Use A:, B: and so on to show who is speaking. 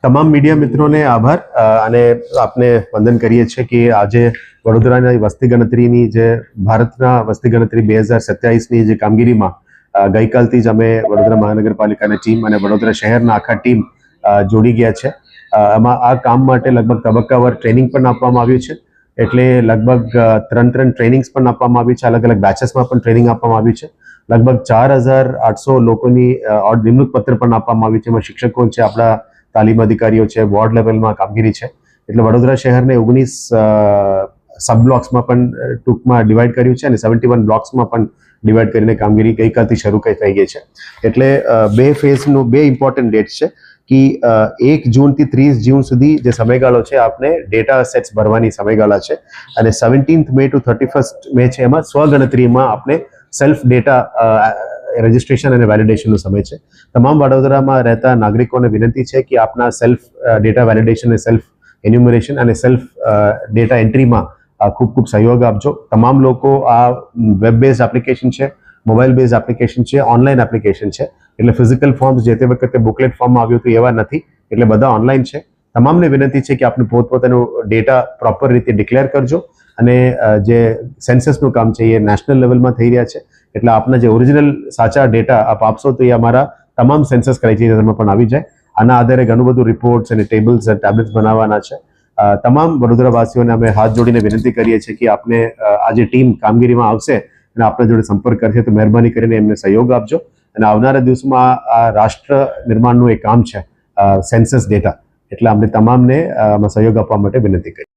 A: તમામ મીડિયા મિત્રોને આભાર અને આપને વંદન કરીએ છીએ કે આજે વડોદરાના વસ્તી ગણતરીની જે ભારતના વસ્તી ગણતરી 2027ની જે કામગીરીમાં ગઈકાલથી જ અમે વડોદરા મહાનગરપાલિકાની ટીમ અને વડોદરા શહેરના આખા ટીમ જોડી ગયા છે. આમાં આ કામ માટે લગભગ તબક્કાવાર ટ્રેનિંગ પણ આપવામાં આવ્યું છે. એટલે લગભગ ત્રણ ટ્રેનિંગ્સ પણ આપવામાં આવી છે. અલગ અલગ બેચેસમાં પણ ટ્રેનિંગ આપવામાં આવી છે. લગભગ 4800 લોકોની નિમણૂક પત્ર પણ આપવામાં આવી છે. એમાં શિક્ષકો છે, આપણા તાલીમ અધિકારીઓ છે, વોર્ડ લેવલમાં કામગીરી છે. એટલે વડોદરા શહેરને 19 સબ બ્લોક્સમાં પણ ટૂંકમાં ડિવાઈડ કર્યું છે અને 71 બ્લોક્સમાં પણ ડિવાઈડ કરીને કામગીરી ગઈકાલથી શરૂ થઈ ગઈ છે. એટલે બે ફેઝનું બે ઇમ્પોર્ટન્ટ ડેટ્સ છે કે 1 જૂનથી 30 જૂન સુધી જે સમયગાળો છે આપને ડેટા સેટ્સ ભરવાની સમયગાળા છે અને 17th મે ટુ 31st મે છે એમાં સ્વગણતરીમાં આપણે સેલ્ફ ડેટા રજિસ્ટ્રેશન અને વેલિડેશનનો સમય છે. તમામ વડોદરામાં રહેતા નાગરિકોને વિનંતી છે કે આપના સેલ્ફ ડેટા વેલિડેશન અને સેલ્ફ એન્યુમરેશન અને સેલ્ફ ડેટા એન્ટ્રીમાં ખૂબ ખૂબ સહયોગ આપજો. તમામ લોકો આ વેબ બેઝડ એપ્લિકેશન છે, મોબાઈલ બેઝડ એપ્લિકેશન છે, ઓનલાઈન એપ્લિકેશન છે. એટલે ફિઝિકલ ફોર્મ્સ જે તે વખતે બુકલેટ ફોર્મમાં આવ્યું હતું એવા નથી. એટલે બધા ઓનલાઈન છે. તમામને વિનંતી છે કે આપણે પોતપોતાનું ડેટા પ્રોપર રીતે ડિક્લેર કરજો અને જે સેન્સસનું કામ છે એ નેશનલ લેવલમાં થઈ રહ્યા છે. એટલે આપના જે ઓરિજિનલ સાચા ડેટા આપ આપશો તો એ અમારા તમામ સેન્સસ ક્રાઇટેરિયામાં પણ આવી જાય. આના આધારે ઘણું બધું રિપોર્ટ્સ અને ટેબલ્સ અને ટેબ્લેટ્સ બનાવવાના છે. તમામ વડોદરાવાસીઓને અમે હાથ જોડીને વિનંતી કરીએ છીએ કે આપને આ જે ટીમ કામગીરીમાં આવશે અને આપણા જોડે સંપર્ક કરશે તો મહેરબાની કરીને એમને સહયોગ આપજો. અને આવનારા દિવસોમાં આ રાષ્ટ્ર નિર્માણનું એક કામ છે સેન્સસ ડેટા. એટલે આપણે તમામને સહયોગ આપવા માટે વિનંતી કરી.